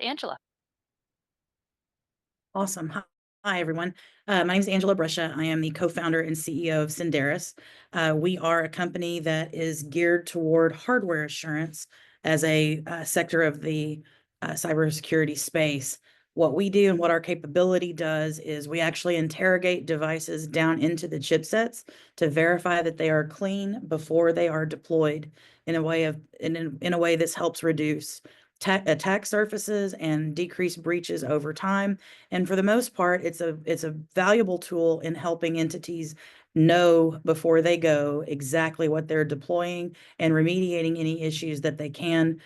Angela. Awesome. Hi, everyone. My name is Angela Brescia. I am the co-founder and CEO of Synderys. We are a company that is geared toward hardware assurance as a sector of the cybersecurity space. What we do and what our capability does is we actually interrogate devices down into the chipsets to verify that they are clean before they are deployed in a way this helps reduce attack surfaces and decrease breaches over time. And for the most part, it's a valuable tool in helping entities know before they go exactly what they're deploying and remediating any issues that they can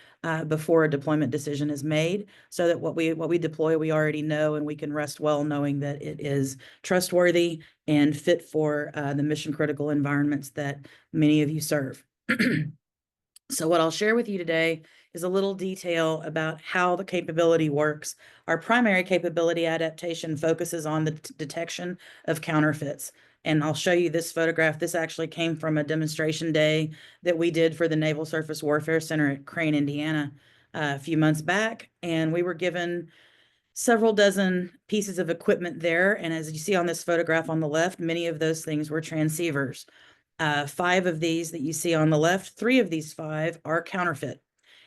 before a deployment decision is made, so that what we deploy we already know, and we can rest well knowing that it is trustworthy and fit for the mission critical environments that many of you serve. So what I'll share with you today is a little detail about how the capability works. Our primary capability adaptation focuses on the detection of counterfeits. And I'll show you this photograph. This actually came from a demonstration day that we did for the Naval Surface Warfare Center at Crane, Indiana, a few months back. And we were given several dozen pieces of equipment there. And as you see on this photograph on the left, many of those things were transceivers. 5 of these that you see on the left, 3 of these 5 are counterfeit.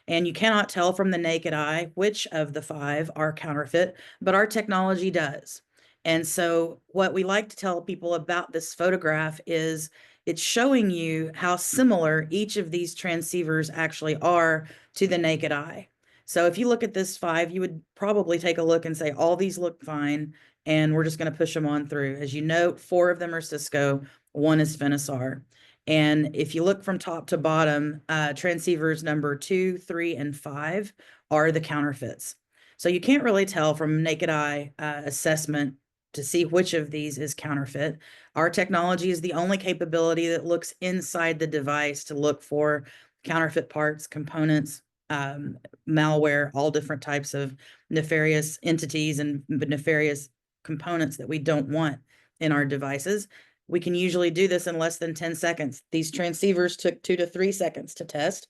And you cannot tell from the naked eye which of the 5 are counterfeit, but our technology does. And so what we like to tell people about this photograph is it's showing you how similar each of these transceivers actually are to the naked eye. So if you look at this 5, you would probably take a look and say, all these look fine, and we're just going to push them on through. As you note, 4 of them are Cisco, 1 is Finisar. And if you look from top to bottom, transceivers number 2, 3, and 5 are the counterfeits. So you can't really tell from naked eye assessment to see which of these is counterfeit. Our technology is the only capability that looks inside the device to look for counterfeit parts, components, malware, all different types of nefarious entities and nefarious components that we don't want in our devices. We can usually do this in less than 10 seconds. These transceivers took 2 to 3 seconds to test.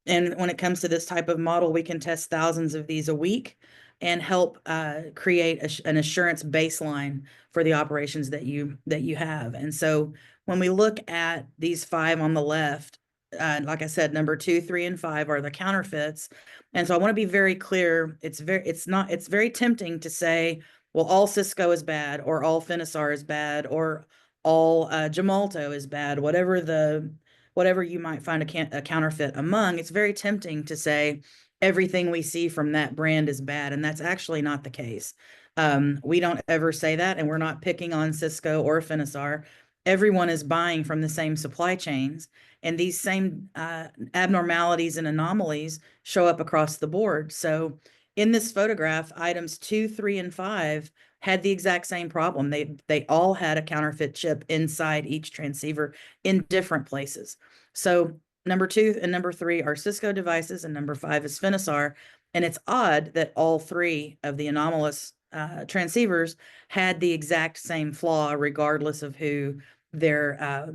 And when it comes to this type of model, we can test thousands of these a week and help create an assurance baseline for the operations that you have. And so when we look at these 5 on the left, like I said, number 2, 3, and 5 are the counterfeits. And so I want to be very clear. It's very tempting to say, well, all Cisco is bad, or all Finisar is bad, or all Gemalto is bad, whatever you might find a counterfeit among. It's very tempting to say everything we see from that brand is bad, and that's actually not the case. We don't ever say that, and we're not picking on Cisco or Finisar. Everyone is buying from the same supply chains, and these same abnormalities and anomalies show up across the board. So in this photograph, items 2, 3, and 5 had the exact same problem. They all had a counterfeit chip inside each transceiver in different places. So number 2 and number 3 are Cisco devices, and number 5 is Finisar. And it's odd that all 3 of the anomalous transceivers had the exact same flaw, regardless of who their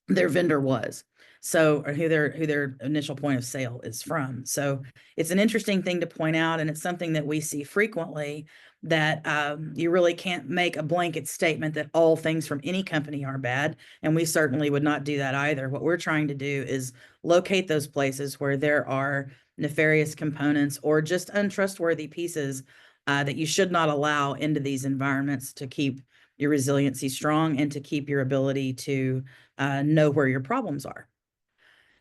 vendor was. So, or who their initial point of sale is from. So it's an interesting thing to point out, and it's something that we see frequently, that you really can't make a blanket statement that all things from any company are bad, and we certainly would not do that either. What we're trying to do is locate those places where there are nefarious components or just untrustworthy pieces that you should not allow into these environments, to keep your resiliency strong and to keep your ability to know where your problems are.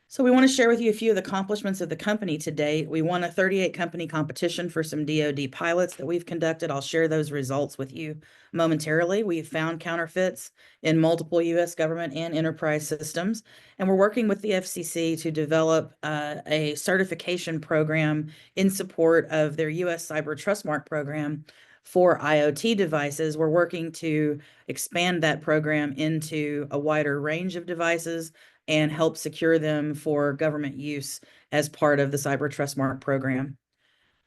So we want to share with you a few of the accomplishments of the company to date. We won a 38 company competition for some DoD pilots that we've conducted. I'll share those results with you momentarily. We've found counterfeits in multiple U.S. government and enterprise systems, and we're working with the FCC to develop a certification program in support of their U.S. Cyber Trust Mark program for IoT devices. We're working to expand that program into a wider range of devices and help secure them for government use as part of the Cyber Trust Mark program,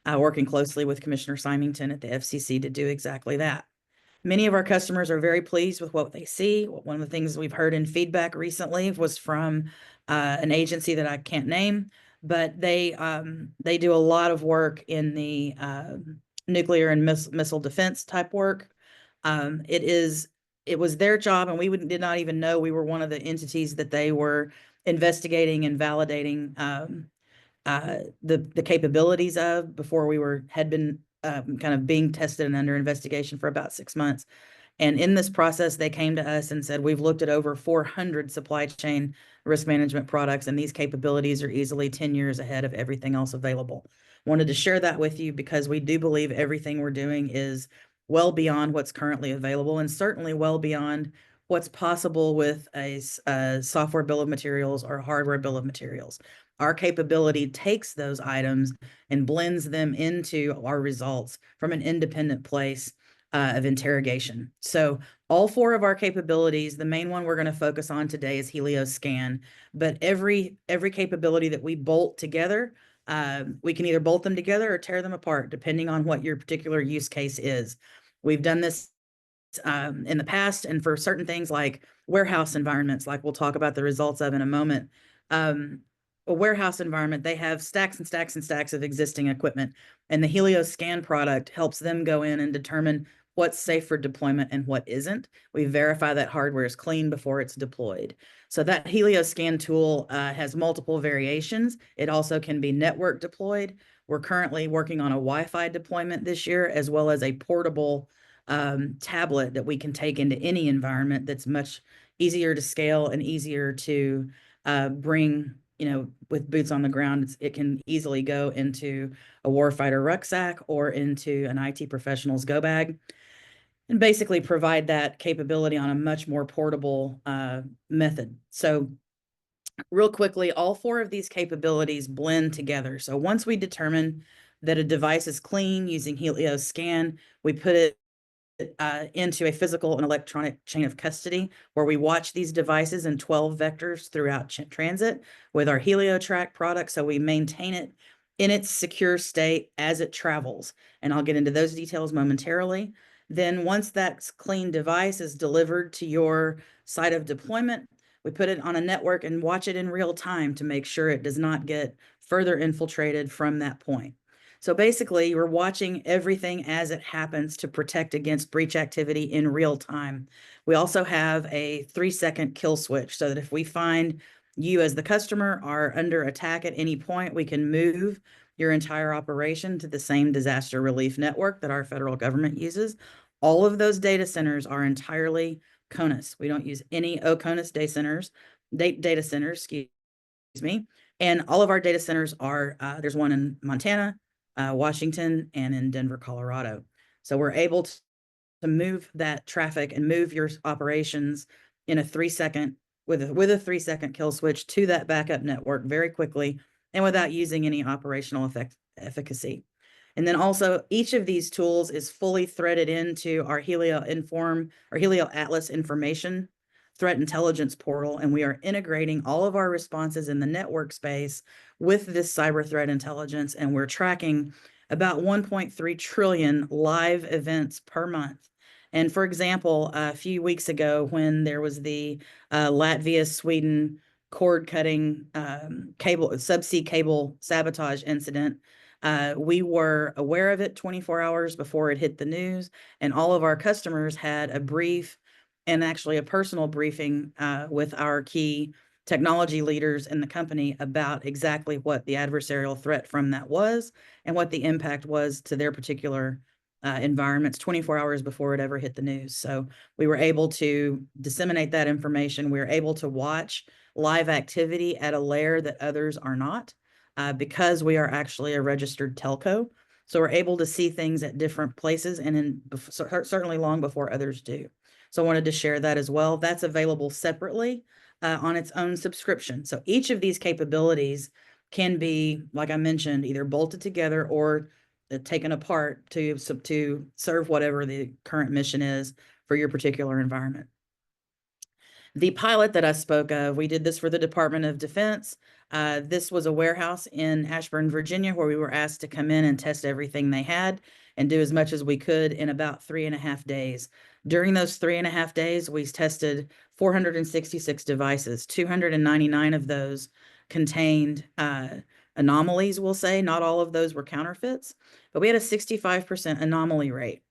working closely with Commissioner Symington at the FCC to do exactly that. Many of our customers are very pleased with what they see. One of the things we've heard in feedback recently was from an agency that I can't name, but they do a lot of work in the nuclear and missile defense type work. It was their job, and we did not even know we were one of the entities that they were investigating and validating the capabilities of before had been kind of being tested and under investigation for about 6 months. And in this process, they came to us and said, we've looked at over 400 supply chain risk management products, and these capabilities are easily 10 years ahead of everything else available. Wanted to share that with you because we do believe everything we're doing is well beyond what's currently available, and certainly well beyond what's possible with a software bill of materials or hardware bill of materials. Our capability takes those items and blends them into our results from an independent place of interrogation. So all four of our capabilities, the main one we're going to focus on today is HelioScan, but every capability that we bolt together, we can either bolt them together or tear them apart, depending on what your particular use case is. We've done this in the past, and for certain things like warehouse environments, like we'll talk about the results of in a moment. A warehouse environment, they have stacks and stacks and stacks of existing equipment, and the HelioScan product helps them go in and determine what's safe for deployment and what isn't. We verify that hardware is clean before it's deployed. So that HelioScan tool has multiple variations. It also can be network deployed. We're currently working on a Wi-Fi deployment this year, as well as a portable tablet that we can take into any environment that's much easier to scale and easier to bring, with boots on the ground. It can easily go into a warfighter rucksack or into an IT professional's go bag, and basically provide that capability on a much more portable method. So real quickly, all four of these capabilities blend together. So once we determine that a device is clean using HelioScan, we put it into a physical and electronic chain of custody, where we watch these devices in 12 vectors throughout transit with our HelioTrack product. So we maintain it in its secure state as it travels. And I'll get into those details momentarily. Then once that clean device is delivered to your site of deployment, we put it on a network and watch it in real time to make sure it does not get further infiltrated from that point. So basically, we're watching everything as it happens to protect against breach activity in real time. We also have a 3-second kill switch, so that if we find you as the customer are under attack at any point, we can move your entire operation to the same disaster relief network that our federal government uses. All of those data centers are entirely CONUS. We don't use any OCONUS data centers, excuse me. And all of our data centers are, there's one in Montana, Washington, and in Denver, Colorado. So we're able to move that traffic and move your operations in a 3-second, with a 3-second kill switch to that backup network very quickly and without using any operational efficacy. And then also, each of these tools is fully threaded into our Helio Atlas information threat intelligence portal, and we are integrating all of our responses in the network space with this cyber threat intelligence, and we're tracking about 1.3 trillion live events per month. And for example, a few weeks ago, when there was the Latvia-Sweden cord-cutting subsea cable sabotage incident, we were aware of it 24 hours before it hit the news, and all of our customers had a brief and actually a personal briefing with our key technology leaders in the company about exactly what the adversarial threat from that was and what the impact was to their particular environments 24 hours before it ever hit the news. So we were able to disseminate that information. We were able to watch live activity at a layer that others are not, because we are actually a registered telco. So we're able to see things at different places and certainly long before others do. So I wanted to share that as well. That's available separately on its own subscription. So each of these capabilities can be, like I mentioned, either bolted together or taken apart to serve whatever the current mission is for your particular environment. The pilot that I spoke of, we did this for the Department of Defense. This was a warehouse in Ashburn, Virginia, where we were asked to come in and test everything they had and do as much as we could in about 3.5 days. During those 3.5 days, we tested 466 devices. 299 of those contained anomalies, we'll say. Not all of those were counterfeits, but we had a 65% anomaly rate.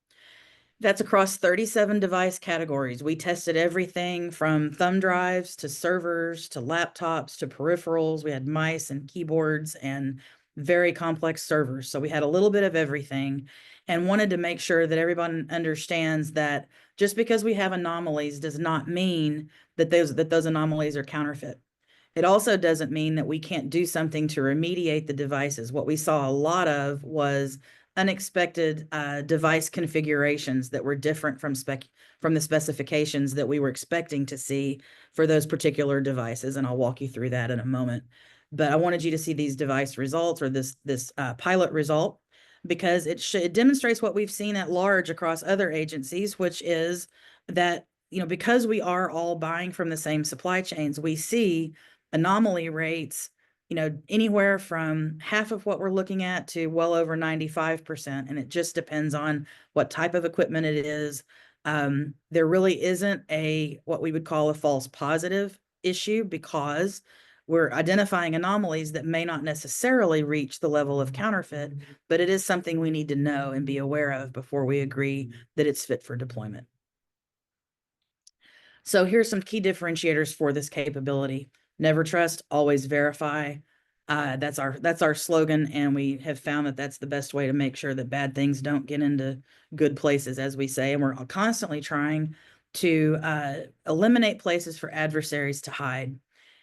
That's across 37 device categories. We tested everything from thumb drives to servers to laptops to peripherals. We had mice and keyboards and very complex servers. So we had a little bit of everything and wanted to make sure that everyone understands that just because we have anomalies does not mean that those anomalies are counterfeit. It also doesn't mean that we can't do something to remediate the devices. What we saw a lot of was unexpected device configurations that were different from the specifications that we were expecting to see for those particular devices. And I'll walk you through that in a moment. But I wanted you to see these device results, or this pilot result, because it demonstrates what we've seen at large across other agencies, which is that, because we are all buying from the same supply chains, we see anomaly rates, anywhere from half of what we're looking at to well over 95%. And it just depends on what type of equipment it is. There really isn't what we would call a false positive issue, because we're identifying anomalies that may not necessarily reach the level of counterfeit, but it is something we need to know and be aware of before we agree that it's fit for deployment. So here's some key differentiators for this capability. Never trust, always verify. That's our slogan, and we have found that that's the best way to make sure that bad things don't get into good places, as we say. And we're constantly trying to eliminate places for adversaries to hide.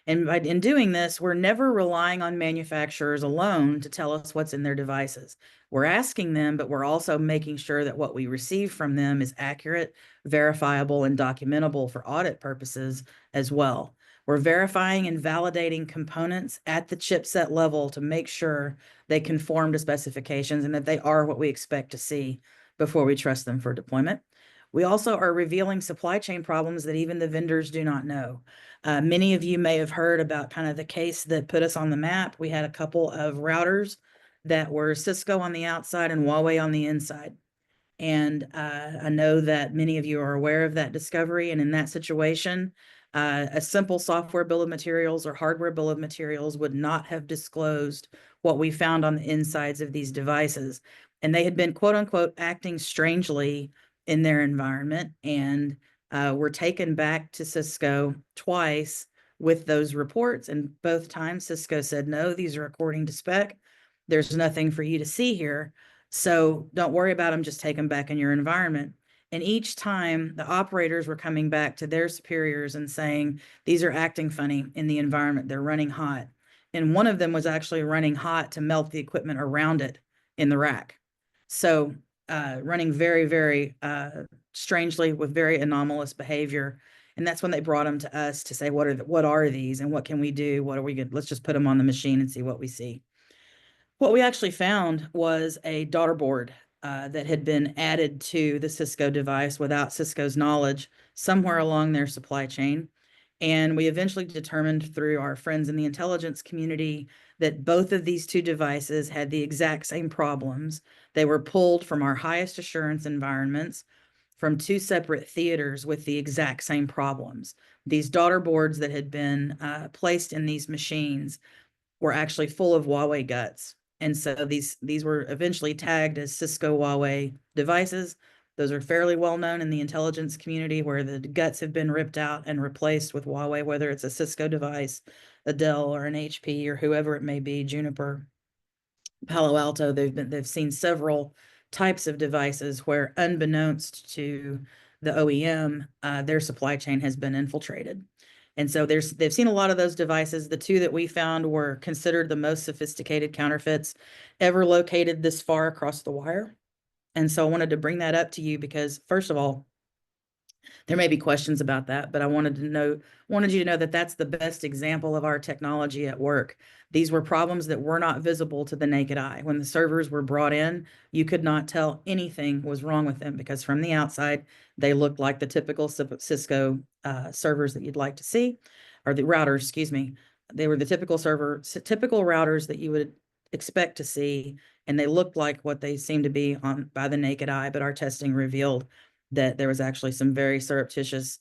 And in doing this, we're never relying on manufacturers alone to tell us what's in their devices. We're asking them, but we're also making sure that what we receive from them is accurate, verifiable, and documentable for audit purposes as well. We're verifying and validating components at the chipset level to make sure they conform to specifications and that they are what we expect to see before we trust them for deployment. We also are revealing supply chain problems that even the vendors do not know. Many of you may have heard about kind of the case that put us on the map. We had a couple of routers that were Cisco on the outside and Huawei on the inside. And I know that many of you are aware of that discovery. And in that situation, a simple software bill of materials or hardware bill of materials would not have disclosed what we found on the insides of these devices. And they had been, quote unquote, acting strangely in their environment, and were taken back to Cisco twice with those reports. And both times Cisco said, no, these are according to spec. There's nothing for you to see here. So don't worry about them, just take them back in your environment. And each time the operators were coming back to their superiors and saying, these are acting funny in the environment, they're running hot. And one of them was actually running hot to melt the equipment around it in the rack. So running very, very strangely with very anomalous behavior. And that's when they brought them to us to say, what are these and what can we do? What are we good? Let's just put them on the machine and see what we see. What we actually found was a daughter board that had been added to the Cisco device without Cisco's knowledge somewhere along their supply chain. And we eventually determined through our friends in the intelligence community that both of these two devices had the exact same problems. They were pulled from our highest assurance environments from two separate theaters with the exact same problems. These daughter boards that had been placed in these machines were actually full of Huawei guts. And so these were eventually tagged as Cisco Huawei devices. Those are fairly well known in the intelligence community, where the guts have been ripped out and replaced with Huawei, whether it's a Cisco device, a Dell, or an HP, or whoever it may be, Juniper, Palo Alto. They've seen several types of devices where, unbeknownst to the OEM, their supply chain has been infiltrated. And so they've seen a lot of those devices. The two that we found were considered the most sophisticated counterfeits ever located this far across the wire. And so I wanted to bring that up to you because, first of all, there may be questions about that, but I wanted you to know that that's the best example of our technology at work. These were problems that were not visible to the naked eye. When the servers were brought in, you could not tell anything was wrong with them because from the outside, they looked like the typical Cisco servers that you'd like to see, or the routers, excuse me. They were the typical routers that you would expect to see, and they looked like what they seemed to be by the naked eye, but our testing revealed that there was actually some very surreptitious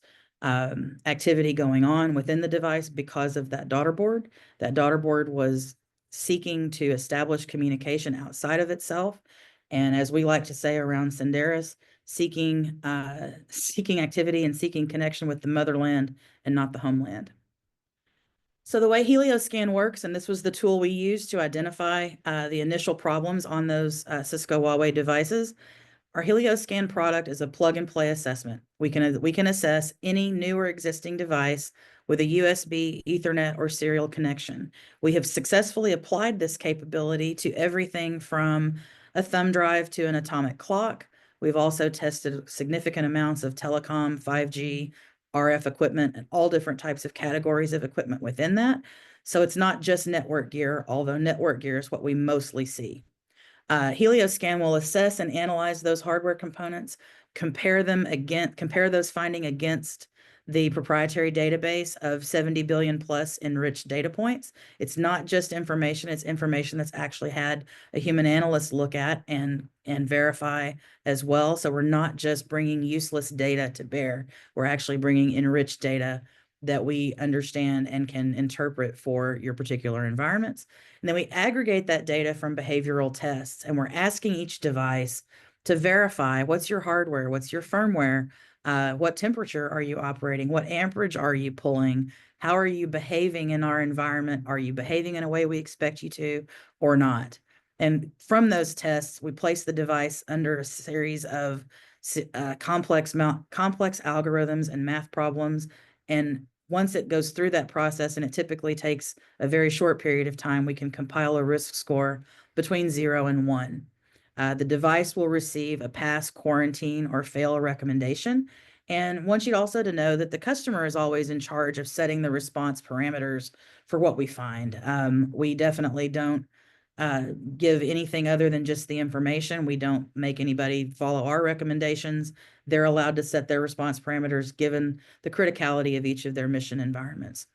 activity going on within the device because of that daughter board. That daughter board was seeking to establish communication outside of itself. And as we like to say around Synderys, seeking activity and seeking connection with the motherland and not the homeland. So the way HelioScan works, and this was the tool we used to identify the initial problems on those Cisco Huawei devices. Our HelioScan product is a plug-and-play assessment. We can assess any new or existing device with a USB, Ethernet, or serial connection. We have successfully applied this capability to everything from a thumb drive to an atomic clock. We've also tested significant amounts of telecom, 5G, RF equipment, and all different types of categories of equipment within that. So it's not just network gear, although network gear is what we mostly see. HelioScan will assess and analyze those hardware components, compare those findings against the proprietary database of 70 billion plus enriched data points. It's not just information, it's information that's actually had a human analyst look at and verify as well. So we're not just bringing useless data to bear, we're actually bringing enriched data that we understand and can interpret for your particular environments. And then we aggregate that data from behavioral tests, and we're asking each device to verify what's your hardware, what's your firmware, what temperature are you operating, what amperage are you pulling, how are you behaving in our environment, are you behaving in a way we expect you to or not. And from those tests, we place the device under a series of complex algorithms and math problems. And once it goes through that process, and it typically takes a very short period of time, we can compile a risk score between 0 and 1. The device will receive a pass, quarantine, or fail recommendation. And want you also to know that the customer is always in charge of setting the response parameters for what we find. We definitely don't give anything other than just the information. We don't make anybody follow our recommendations. They're allowed to set their response parameters given the criticality of each of their mission environments.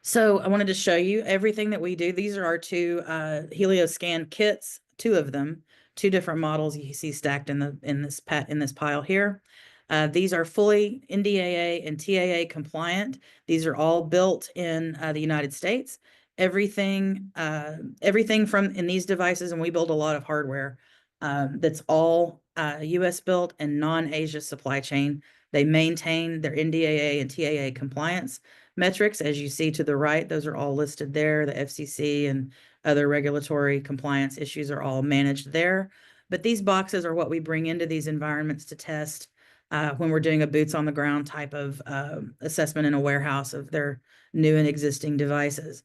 So I wanted to show you everything that we do. These are our two HelioScan kits, two of them, two different models you see stacked in this pile here. These are fully NDAA and TAA compliant. These are all built in the United States. Everything from in these devices, and we build a lot of hardware that's all US built and non-Asia supply chain. They maintain their NDAA and TAA compliance metrics. As you see to the right, those are all listed there. The FCC and other regulatory compliance issues are all managed there. But these boxes are what we bring into these environments to test when we're doing a boots on the ground type of assessment in a warehouse of their new and existing devices.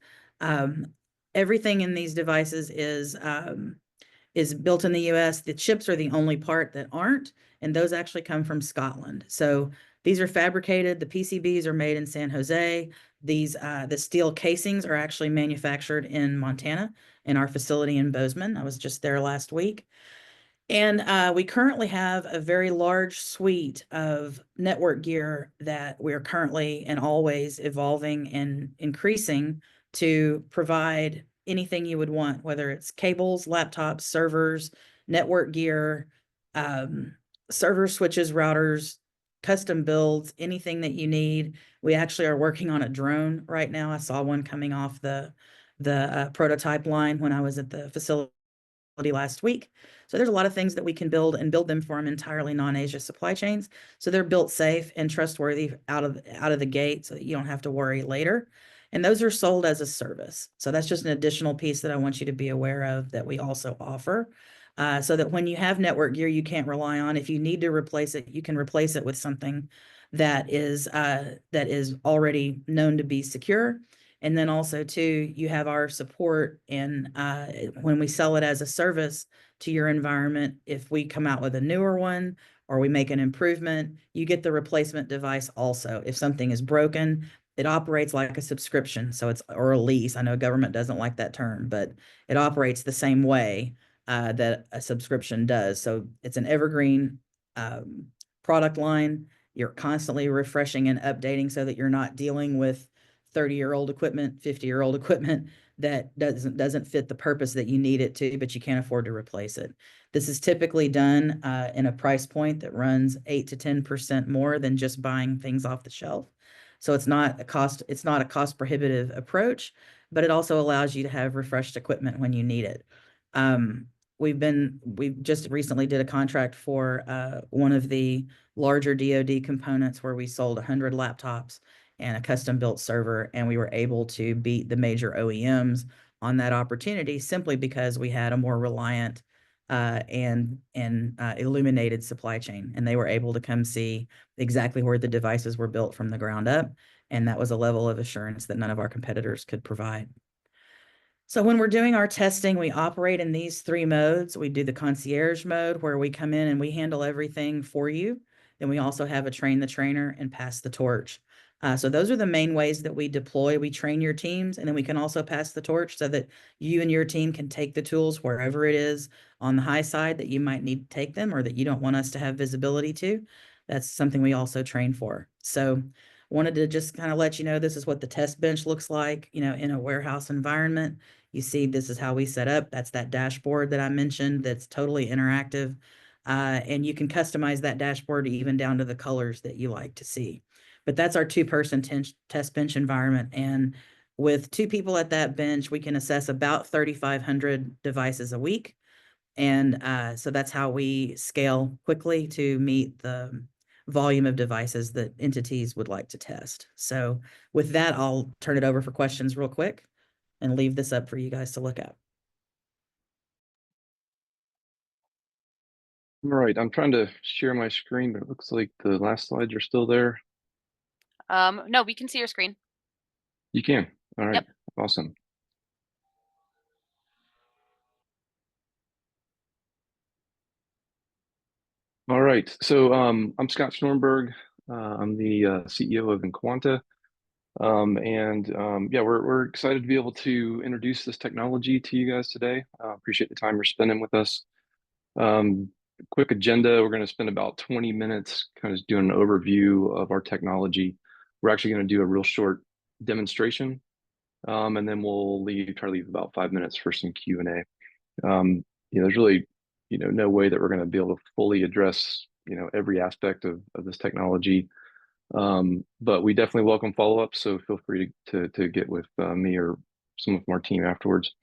Everything in these devices is built in the US. The chips are the only part that aren't, and those actually come from Scotland. So these are fabricated. The PCBs are made in San Jose. The steel casings are actually manufactured in Montana in our facility in Bozeman. I was just there last week. And we currently have a very large suite of network gear that we're currently and always evolving and increasing to provide anything you would want, whether it's cables, laptops, servers, network gear, server switches, routers, custom builds, anything that you need. We actually are working on a drone right now. I saw one coming off the prototype line when I was at the facility last week. So there's a lot of things that we can build and build them from entirely non-Asia supply chains. So they're built safe and trustworthy out of the gate so that you don't have to worry later. And those are sold as a service. So that's just an additional piece that I want you to be aware of that we also offer. So that when you have network gear you can't rely on, if you need to replace it, you can replace it with something that is already known to be secure. And then also too, you have our support in when we sell it as a service to your environment. If we come out with a newer one or we make an improvement, you get the replacement device also. If something is broken, it operates like a subscription. So it's, or a lease. I know government doesn't like that term, but it operates the same way that a subscription does. So it's an evergreen product line. You're constantly refreshing and updating so that you're not dealing with 30-year-old equipment, 50-year-old equipment that doesn't fit the purpose that you need it to, but you can't afford to replace it. This is typically done in a price point that runs 8 to 10% more than just buying things off the shelf. So it's not a cost prohibitive approach. but it also allows you to have refreshed equipment when you need it. We've just recently did a contract for one of the larger DoD components where we sold 100 laptops and a custom built server, and we were able to beat the major OEMs on that opportunity simply because we had a more reliant and illuminated supply chain, and they were able to come see exactly where the devices were built from the ground up, and that was a level of assurance that none of our competitors could provide. So when we're doing our testing, we operate in these three modes. We do the concierge mode where we come in and we handle everything for you. Then we also have a train the trainer and pass the torch. So those are the main ways that we deploy. We train your teams, and then we can also pass the torch so that you and your team can take the tools wherever it is on the high side that you might need to take them or that you don't want us to have visibility to. That's something we also train for. So wanted to just kind of let you know this is what the test bench looks like, in a warehouse environment. You see, this is how we set up. That's that dashboard that I mentioned that's totally interactive. And you can customize that dashboard even down to the colors that you like to see. But that's our two-person test bench environment. And with two people at that bench, we can assess about 3,500 devices a week. And so that's how we scale quickly to meet the volume of devices that entities would like to test. So with that, I'll turn it over for questions real quick and leave this up for you guys to look at. All right, I'm trying to share my screen, but it looks like the last slides are still there. No, we can see your screen. You can. All right, Yep. awesome. All right, so I'm Scott Schnorrenberg. I'm the CEO of Enquanta. Yeah, we're excited to be able to introduce this technology to you guys today. Appreciate the time you're spending with us. Quick agenda, we're going to spend about 20 minutes kind of doing an overview of our technology. We're actually going to do a real short demonstration, and then we'll try to leave about 5 minutes for some Q&A. There's really, no way that we're going to be able to fully address, every aspect of this technology. But we definitely welcome follow-up, so feel free to get with me or some of our team afterwards.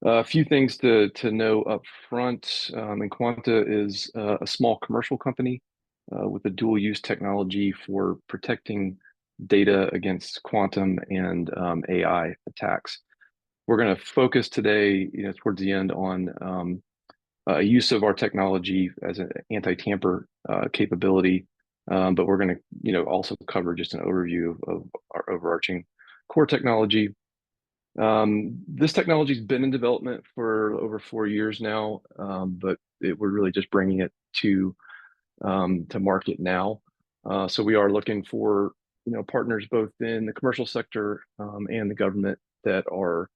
A few things to know up front. Enquanta is a small commercial company with a dual use technology for protecting data against quantum and AI attacks. We're going to focus today, towards the end on a use of our technology as an anti-tamper capability. But we're going to, also cover just an overview of our overarching core technology. This technology's been in development for over 4 years now, but we're really just bringing it to market now. So we are looking for partners both in the commercial sector and the government that are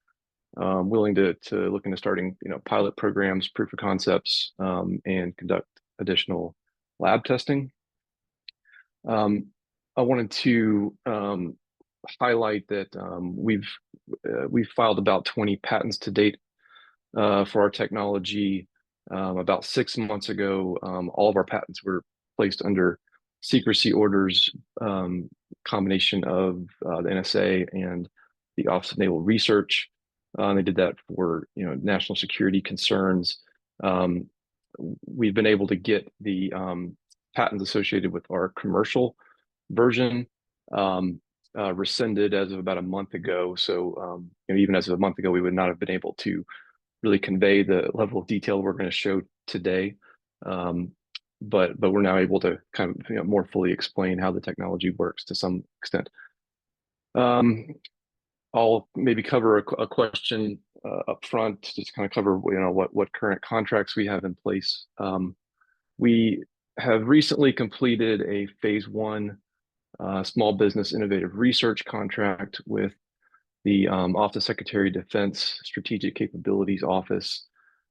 willing to look into starting pilot programs, proof of concepts, and conduct additional lab testing. I wanted to highlight that we've filed about 20 patents to date for our technology. About 6 months ago, all of our patents were placed under secrecy orders, combination of the NSA and the Office of Naval Research. They did that for national security concerns. We've been able to get the patents associated with our commercial version rescinded as of about a month ago. So even as of a month ago, we would not have been able to really convey the level of detail we're going to show today. But we're now able to kind of more fully explain how the technology works to some extent. I'll maybe cover a question up front, just kind of cover what current contracts we have in place. We have recently completed a phase 1 small business innovative research contract with the Office of Secretary of Defense Strategic Capabilities Office.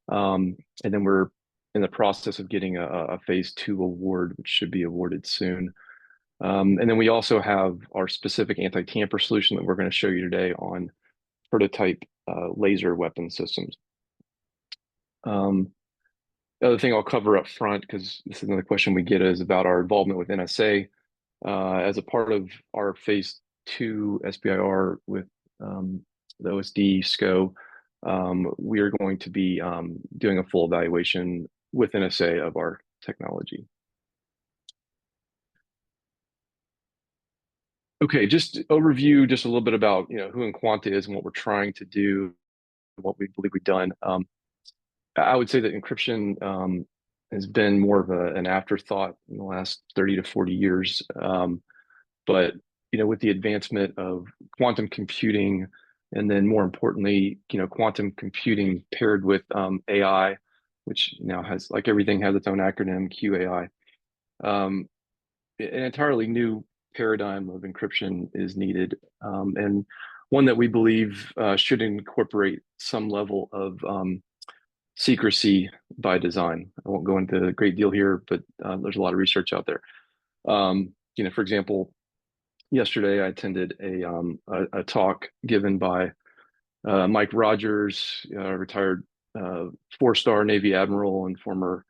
And then we're in the process of getting a phase 2 award, which should be awarded soon. And then we also have our specific anti-tamper solution that we're going to show you today on prototype laser weapon systems. The other thing I'll cover up front, because this is another question we get, is about our involvement with NSA. As a part of our phase 2 SBIR with the OSD SCO, we are going to be doing a full evaluation with NSA of our technology. Okay, just overview, just a little bit about who Enquanta is and what we're trying to do, what we believe we've done. I would say that encryption has been more of an afterthought in the last 30 to 40 years. But with the advancement of quantum computing, and then more importantly, quantum computing paired with AI, which now has, like everything, has its own acronym, QAI. An entirely new paradigm of encryption is needed, and one that we believe should incorporate some level of secrecy by design. I won't go into a great deal here, but there's a lot of research out there. For example, yesterday I attended a talk given by Mike Rogers, retired 4-star Navy admiral and former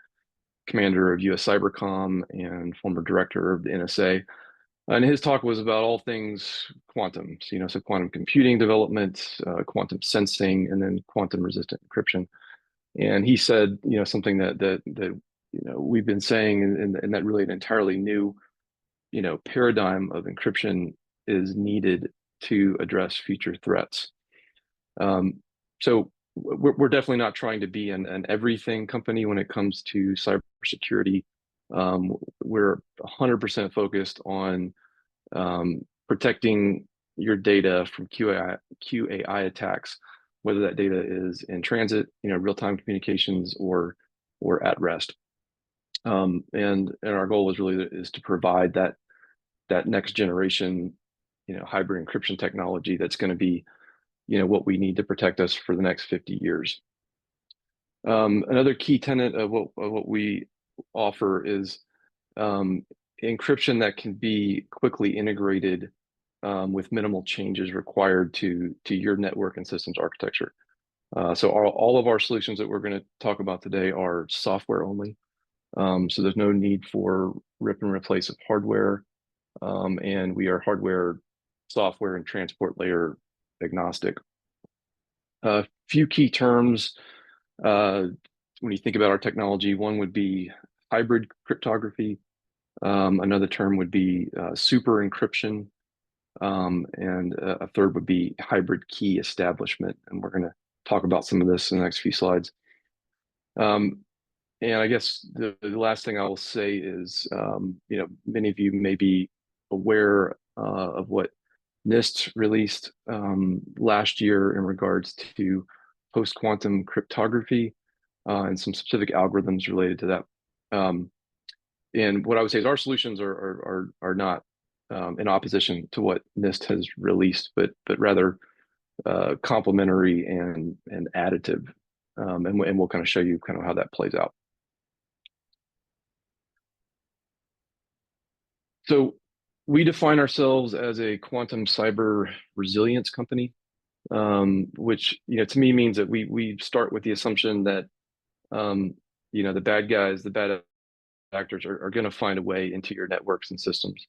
commander of US Cybercom and former director of the NSA. And his talk was about all things quantum, so quantum computing development, quantum sensing, and then quantum resistant encryption. And he said, something that we've been saying, and that really an entirely new, paradigm of encryption is needed to address future threats. So we're definitely not trying to be an everything company when it comes to cybersecurity. We're 100% focused on protecting your data from QAI attacks, whether that data is in transit, real-time communications, or at rest. And our goal is really to provide that next generation, hybrid encryption technology that's going to be, what we need to protect us for the next 50 years. Another key tenet of what we offer is encryption that can be quickly integrated with minimal changes required to your network and systems architecture. So all of our solutions that we're going to talk about today are software only. So there's no need for rip and replace of hardware, and we are hardware, software, and transport layer agnostic. A few key terms when you think about our technology. One would be hybrid cryptography. Another term would be super encryption. And a third would be hybrid key establishment. And we're going to talk about some of this in the next few slides. And I guess the last thing I will say is, many of you may be aware of what NIST released last year in regards to post-quantum cryptography and some specific algorithms related to that. And what I would say is our solutions are not in opposition to what NIST has released, but rather complementary and additive. And we'll kind of show you kind of how that plays out. So we define ourselves as a quantum cyber resilience company, which to me means that we start with the assumption that the bad guys, the bad actors are going to find a way into your networks and systems.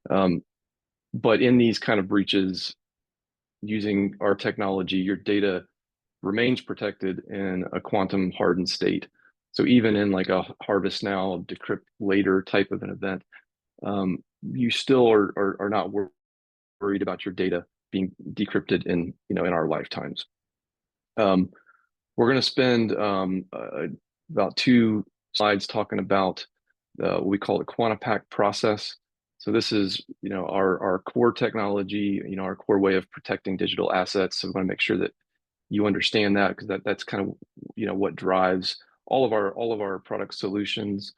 But in these kind of breaches, using our technology, your data remains protected in a quantum hardened state. So even in like a harvest now, decrypt later type of an event, you still are not worried about your data being decrypted in our lifetimes. We're going to spend about 2 slides talking about what we call the QuantaPack process. So this is our core technology, our core way of protecting digital assets. So we want to make sure that you understand that, because that's kind of what drives all of our product solutions.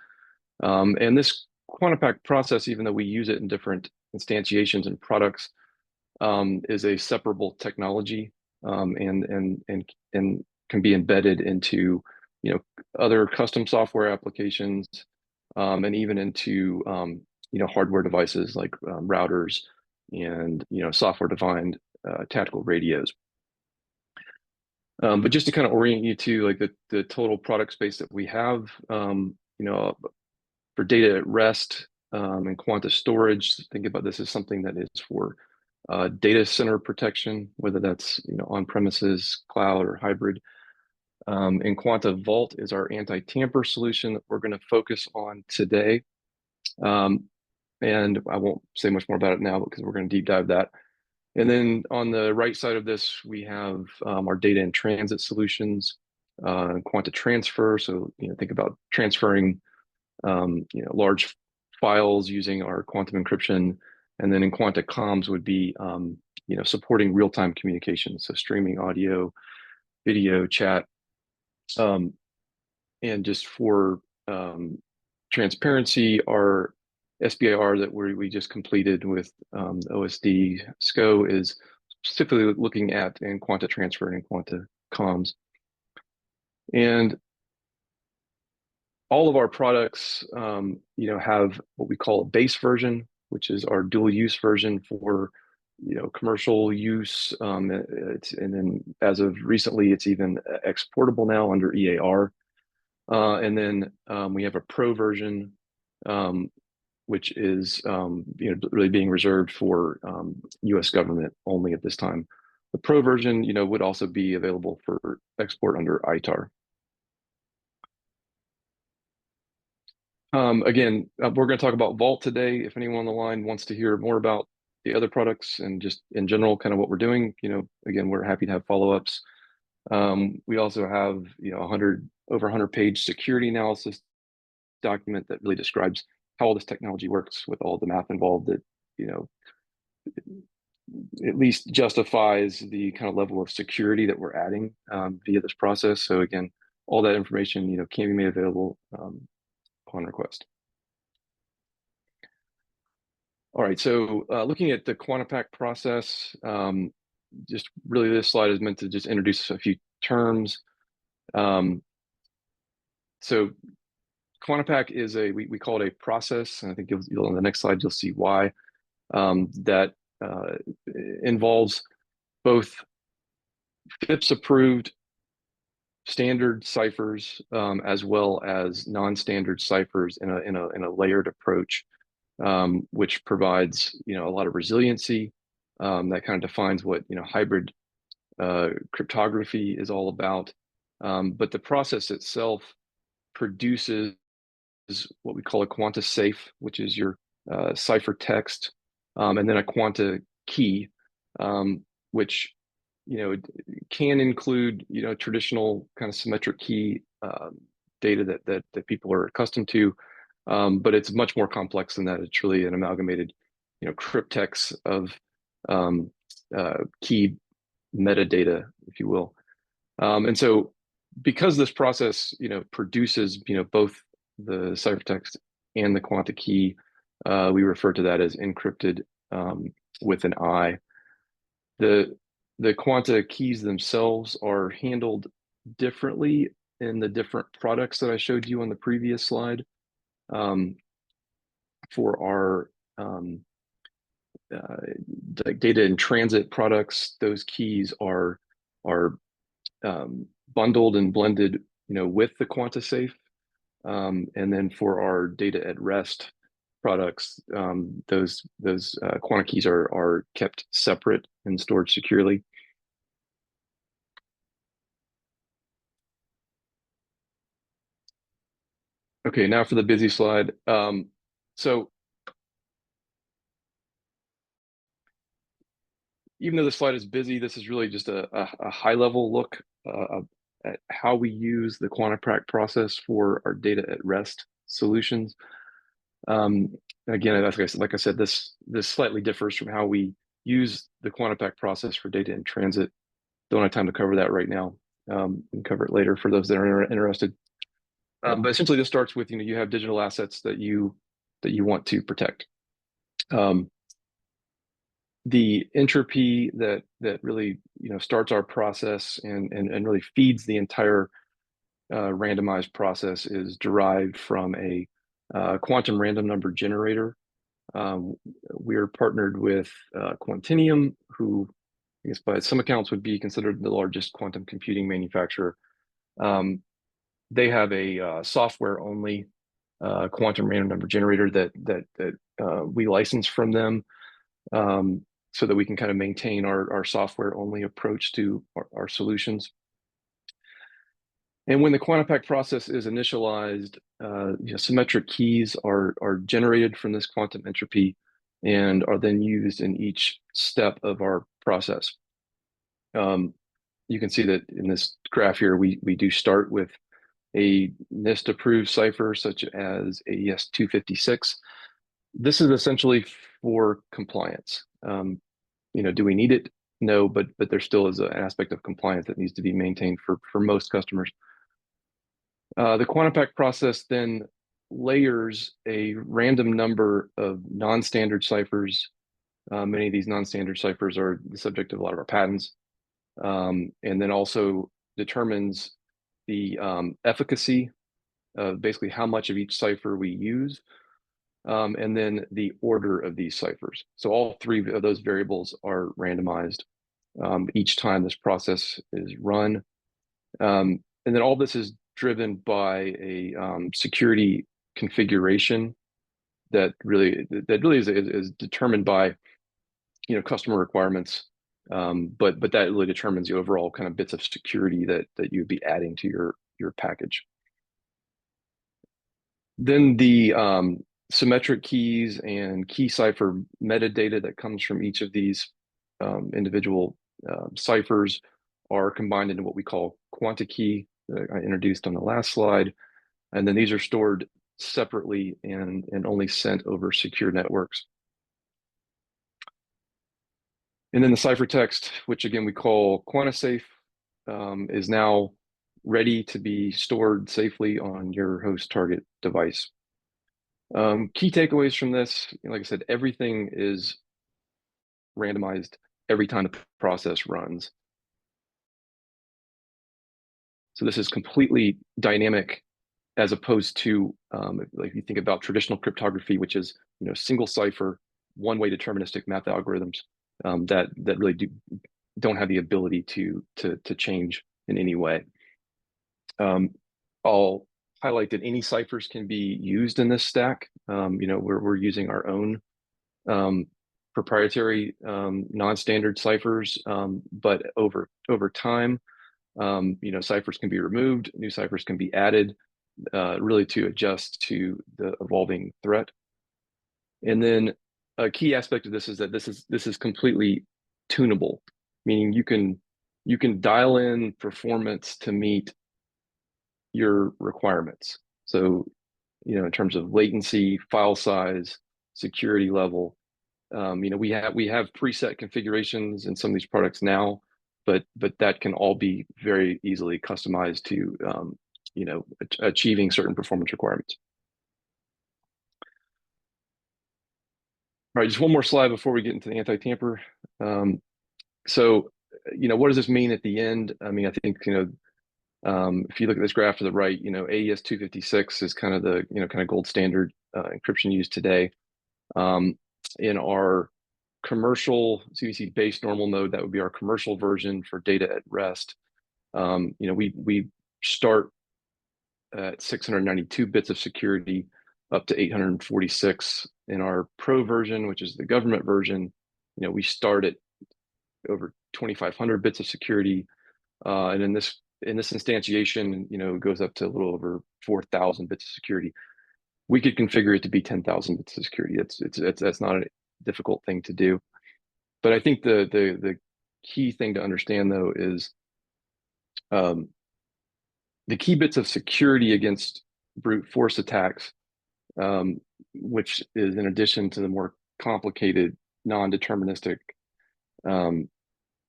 And this QuantaPack process, even though we use it in different instantiations and products, is a separable technology, and can be embedded into other custom software applications, and even into hardware devices like routers and software defined tactical radios. But just to kind of orient you to like the total product space that we have, for data at rest and quanta storage, think about this as something that is for data center protection, whether that's on premises, cloud, or hybrid. Enquanta Vault is our anti-tamper solution that we're going to focus on today. And I won't say much more about it now because we're going to deep dive that. And then on the right side of this, we have our data in transit solutions, Enquanta Transfer. So think about transferring large files using our quantum encryption. And then Enquanta Comms would be supporting real-time communication, so streaming audio, video, chat. And just for transparency, our SBIR that we just completed with OSD SCO is specifically looking at Enquanta Transfer and Enquanta Comms. And all of our products, have what we call a base version, which is our dual use version for, commercial use. And then as of recently, it's even exportable now under EAR. And then we have a pro version, which is really being reserved for U.S. government only at this time. The pro version, would also be available for export under ITAR. Again, we're going to talk about Vault today. If anyone on the line wants to hear more about the other products and just in general, kind of what we're doing, again, we're happy to have follow-ups. We also have, over 100-page security analysis document that really describes how all this technology works with all the math involved that, at least justifies the kind of level of security that we're adding via this process. So again, all that information, can be made available upon request. All right, so looking at the QuantaPack process, just really this slide is meant to just introduce a few terms. So QuantaPack is we call it a process, and I think you'll on the next slide you'll see why. That involves both FIPS approved standard ciphers as well as non-standard ciphers in a layered approach, which provides a lot of resiliency. That kind of defines what hybrid cryptography is all about. But the process itself produces what we call a quanta safe, which is your cipher text, and then a quanta key, which can include traditional kind of symmetric key data that people are accustomed to, but it's much more complex than that. It's really an amalgamated cryptex of key metadata, if you will. And so because this process produces both the ciphertext and the quanta key, we refer to that as encrypted with an I. The quanta keys themselves are handled differently in the different products that I showed you on the previous slide. For our data in transit products, those keys are bundled and blended with the quanta safe. And then for our data at rest products, those quanta keys are kept separate and stored securely. Okay, now for the busy slide. So even though the slide is busy, this is really just a high level look at how we use the QuantaPack process for our data at rest solutions. Again, like I said, this slightly differs from how we use the QuantaPack process for data in transit. Don't have time to cover that right now. We can cover it later for those that are interested. But essentially, this starts with you have digital assets that you want to protect. The entropy that really starts our process and really feeds the entire randomized process is derived from a quantum random number generator. We are partnered with Quantinium, who I guess by some accounts would be considered the largest quantum computing manufacturer. They have a software only quantum random number generator that we license from them. so that we can kind of maintain our software-only approach to our solutions. And when the QuantiPack process is initialized, symmetric keys are generated from this quantum entropy and are then used in each step of our process. You can see that in this graph here, we do start with a NIST-approved cipher such as AES-256. This is essentially for compliance. Do we need it? No, but there still is an aspect of compliance that needs to be maintained for most customers. The QuantiPack process then layers a random number of non-standard ciphers. Many of these non-standard ciphers are the subject of a lot of our patents, and then also determines the efficacy of basically how much of each cipher we use, and then the order of these ciphers. So all three of those variables are randomized each time this process is run. And then all this is driven by a security configuration that really is determined by customer requirements, but that really determines the overall kind of bits of security that you'd be adding to your package. Then the symmetric keys and key cipher metadata that comes from each of these individual ciphers are combined into what we call quanti-key that I introduced on the last slide. And then these are stored separately and only sent over secure networks. And then the ciphertext, which again we call QuantiSafe, is now ready to be stored safely on your host target device. Key takeaways from this, like I said, everything is randomized every time the process runs. So this is completely dynamic, as opposed to like you think about traditional cryptography, which is single cipher, one-way deterministic math algorithms that really don't have the ability to change in any way. I'll highlight that any ciphers can be used in this stack. We're using our own proprietary non-standard ciphers, but over time, ciphers can be removed, new ciphers can be added, really to adjust to the evolving threat. And then a key aspect of this is that this is completely tunable, meaning you can dial in performance to meet your requirements. So, in terms of latency, file size, security level, we have preset configurations in some of these products now, but that can all be very easily customized to achieving certain performance requirements. All right, just one more slide before we get into the anti-tamper. So, what does this mean at the end? I mean, I think if you look at this graph to the right, AES 256 is kind of the kind of gold standard encryption used today. In our commercial CVC based normal mode, that would be our commercial version for data at rest. We start at 692 bits of security up to 846. In our pro version, which is the government version, we start at over 2,500 bits of security, and in this instantiation, it goes up to a little over 4,000 bits of security. We could configure it to be 10,000 bits of security. That's not a difficult thing to do. But I think the key thing to understand though is the key bits of security against brute force attacks, which is in addition to the more complicated non-deterministic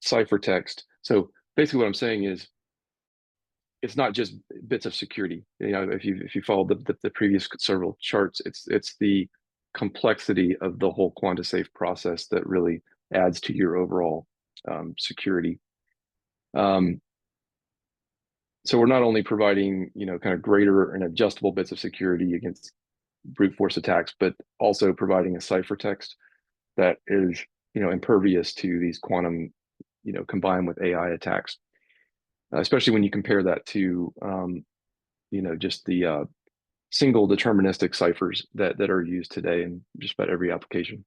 ciphertext. So basically what I'm saying is it's not just bits of security. If you follow the previous several charts, it's the complexity of the whole QuantiSafe process that really adds to your overall security. So we're not only providing kind of greater and adjustable bits of security against brute force attacks, but also providing a ciphertext that is impervious to these quantum combined with AI attacks, especially when you compare that to just the single deterministic ciphers that are used today in just about every application.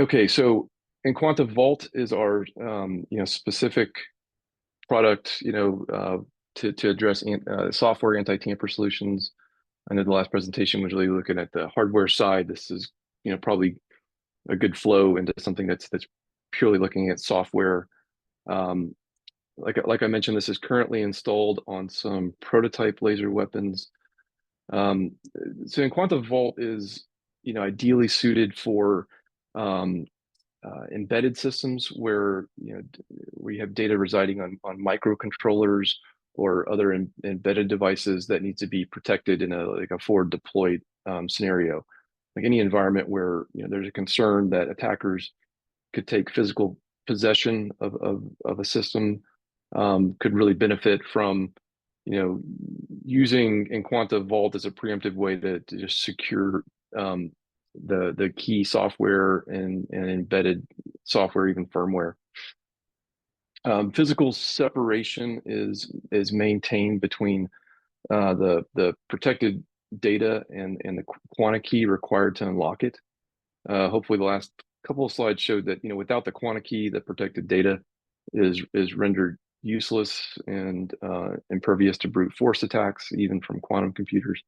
Okay, so Enquanta Vault is our specific product, to address software anti-tamper solutions. I know the last presentation was really looking at the hardware side. This is, probably a good flow into something that's purely looking at software. Um, like I mentioned, this is currently installed on some prototype laser weapons. Um, so Enquanta Vault is, ideally suited for um, embedded systems where we have data residing on microcontrollers or other embedded devices that need to be protected in a forward deployed scenario, like any environment where there's a concern that attackers could take physical possession of a system, could really benefit from using Enquanta Vault as a preemptive way to just secure um, the key software and embedded software, even firmware. Physical separation is maintained between the protected data and the quanta key required to unlock it. Hopefully, the last couple of slides showed that without the quanta key, the protected data is rendered useless and impervious to brute force attacks, even from quantum computers.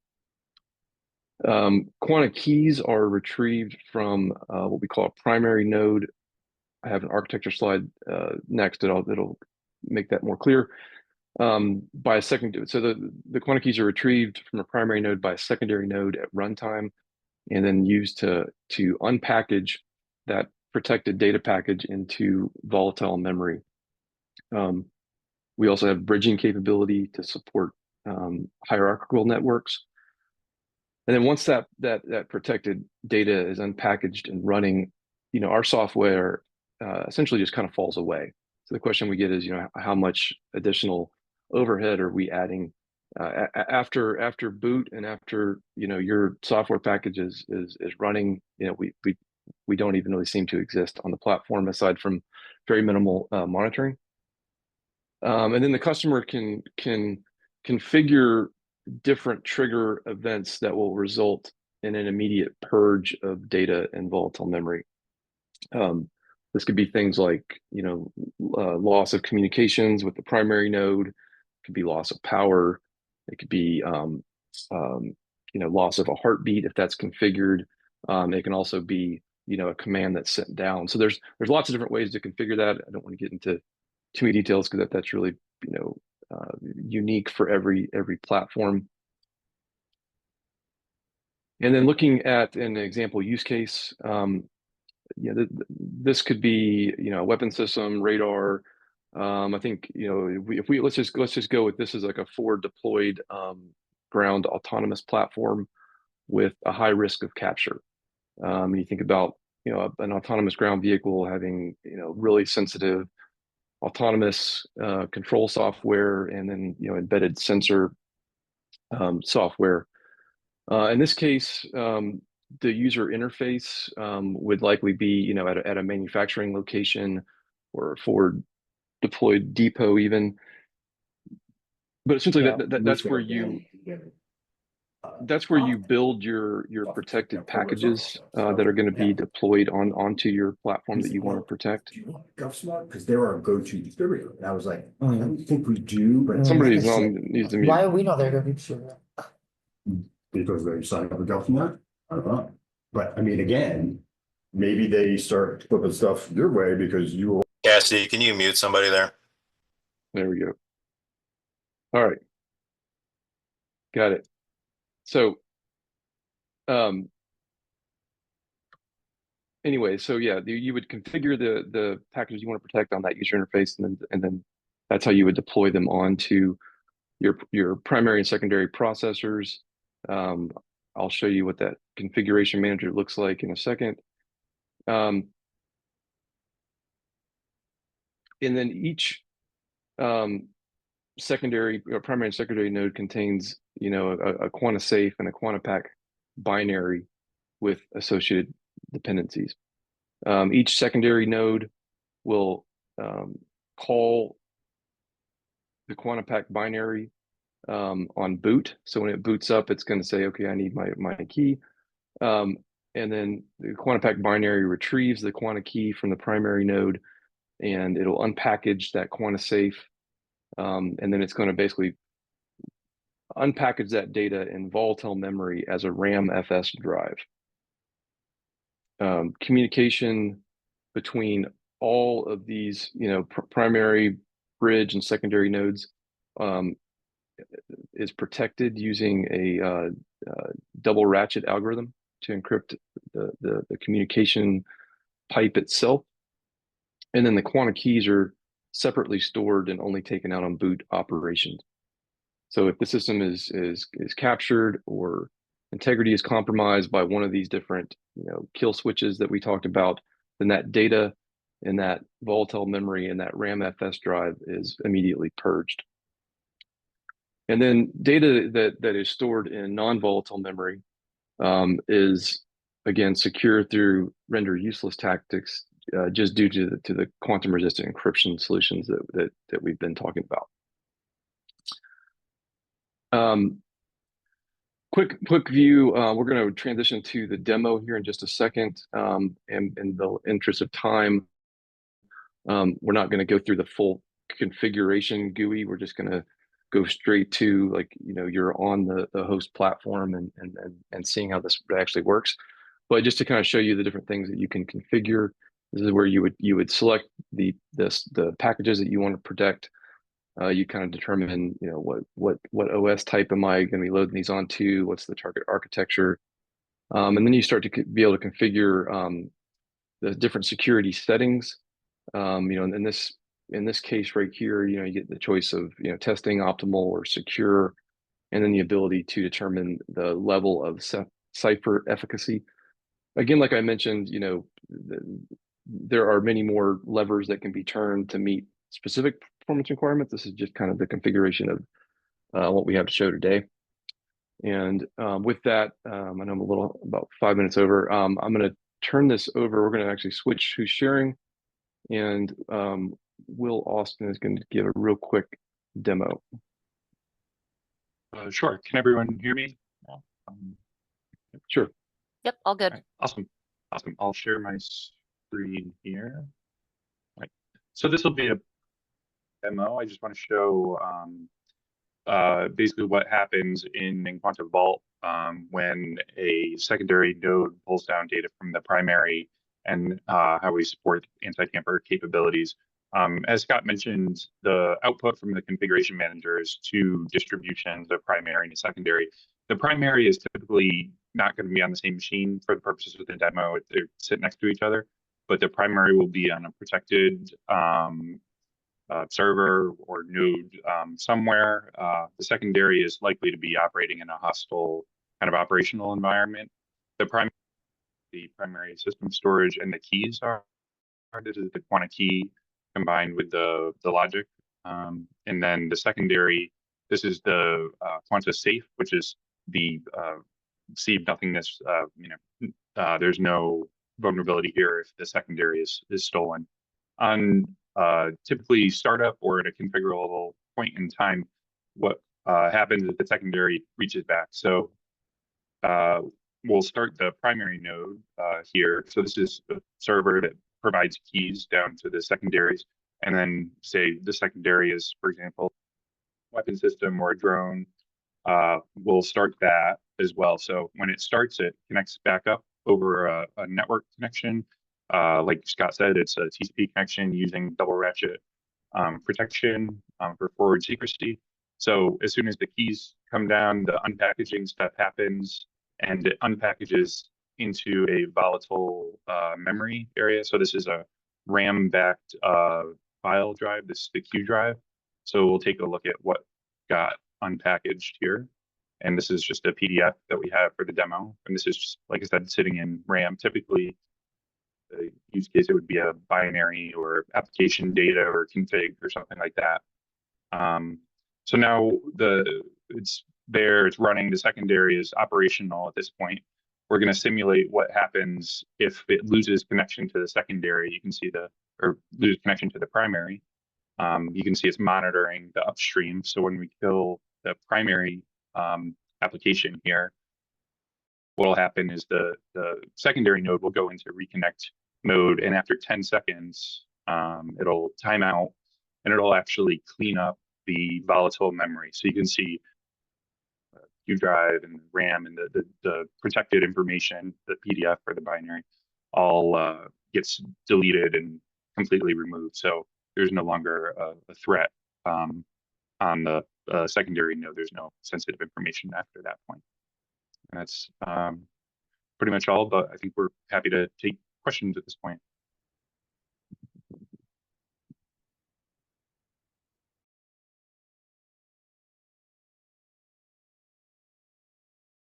Quanta keys are retrieved from what we call a primary node. I have an architecture slide next that'll make that more clear. By a second, so the quanta keys are retrieved from a primary node by a secondary node at runtime, and then used to unpackage that protected data package into volatile memory. We also have bridging capability to support hierarchical networks. And then once that protected data is unpackaged and running, our software essentially just kind of falls away. So the question we get is, how much additional overhead are we adding after boot and after your software package is running? We don't even really seem to exist on the platform aside from very minimal monitoring. And then the customer can configure different trigger events that will result in an immediate purge of data and volatile memory. This could be things like, loss of communications with the primary node. It could be loss of power. It could be, loss of a heartbeat if that's configured. It can also be, a command that's sent down. So there's lots of different ways to configure that. I don't want to get into too many details because that's really, unique for every platform. And then looking at an example use case, this could be a weapon system, radar. I think if we let's just go with this as like a forward deployed ground autonomous platform with a high risk of capture. You think about an autonomous ground vehicle having really sensitive autonomous control software and then embedded sensor software. In this case, the user interface would likely be at a manufacturing location or a forward deployed depot even. But essentially that's where you build your protected packages that are going to be deployed onto your platform that you want to protect. Do you want GovSmart? Because they're our go-to distributor. And I was like, I don't think we do, but Somebody's needs to mute. Why are we not their go-to distributor? because they signed up with GovSmart. I don't know. But I mean, again, maybe they start flipping stuff your way because you were. Cassie, can you mute somebody there? There we go. All right. Got it. So, anyway, so yeah, you would configure the packages you want to protect on that user interface, and then that's how you would deploy them onto your primary and secondary processors. I'll show you what that configuration manager looks like in a second. And then each secondary or primary and secondary node contains a quanta safe and a quanta pack binary with associated dependencies. Each secondary node will call the quanta pack binary on boot. So when it boots up, it's going to say, okay, I need my key. And then the QuantiPack binary retrieves the quanta key from the primary node, and it'll unpackage that QuantiSafe. And then it's going to basically unpackage that data in volatile memory as a RAM FS drive. Communication between all of these, primary, bridge, and secondary nodes is protected using a double ratchet algorithm to encrypt the communication pipe itself. And then the quanta keys are separately stored and only taken out on boot operations. So if the system is captured or integrity is compromised by one of these different kill switches that we talked about, then that data in that volatile memory and that RAM FS drive is immediately purged. And then data that is stored in non-volatile memory is again secure through render useless tactics, just due to the quantum resistant encryption solutions that we've been talking about. Quick view. We're going to transition to the demo here in just a second. And in the interest of time, we're not going to go through the full configuration GUI. We're just going to go straight to you're on the host platform and seeing how this actually works. But just to kind of show you the different things that you can configure, this is where you would select the packages that you want to protect. You kind of determine what OS type am I going to be loading these onto, what's the target architecture, and then you start to be able to configure the different security settings. In this case right here, you get the choice of testing, optimal, or secure, and then the ability to determine the level of cipher efficacy. Again, like I mentioned, there are many more levers that can be turned to meet specific performance requirements. This is just kind of the configuration of what we have to show today. And with that, I know I'm about 5 minutes over. I'm going to turn this over. We're going to actually switch who's sharing, and Will Austin is going to give a real quick demo. Sure. Can everyone hear me? Sure. Yep, all good. Right. Awesome. I'll share my screen here. Right. So this will be a demo. I just want to show basically what happens in Enquanta Vault when a secondary node pulls down data from the primary, and how we support anti-tamper capabilities. As Scott mentioned, the output from the configuration manager is two distributions of primary and secondary. The primary is typically not going to be on the same machine for the purposes of the demo. They sit next to each other, but the primary will be on a protected server or node somewhere. The secondary is likely to be operating in a hostile kind of operational environment. The primary system storage and the keys are, this is the quanta key combined with the logic. And then the secondary, this is the quanta safe, which is the received nothingness. There's no vulnerability here if the secondary is stolen. On typically startup or at a configurable point in time, what happens is the secondary reaches back. So we'll start the primary node here. So this is a server that provides keys down to the secondaries, and then say the secondary is, for example, weapon system or a drone. We'll start that as well. So when it starts, it connects back up over a network connection. Like Scott said, it's a TCP connection using double ratchet protection for forward secrecy. So as soon as the keys come down, the unpackaging step happens, and it unpackages into a volatile memory area. So this is a RAM-backed file drive. This is the Q drive. So we'll take a look at what got unpackaged here. And this is just a PDF that we have for the demo. And this is just, like I said, sitting in RAM. Typically, the use case, it would be a binary or application data or config or something like that. So now it's there, it's running. The secondary is operational at this point. We're going to simulate what happens if it loses connection to the secondary. You can see or lose connection to the primary. You can see it's monitoring the upstream. So when we kill the primary application here, what will happen is the secondary node will go into reconnect mode, and after 10 seconds, it'll time out and it'll actually clean up the volatile memory. So you can see U drive and RAM and the protected information, the PDF or the binary, all gets deleted and completely removed. So there's no longer a threat on the secondary node. There's no sensitive information after that point. And that's pretty much all, but I think we're happy to take questions at this point.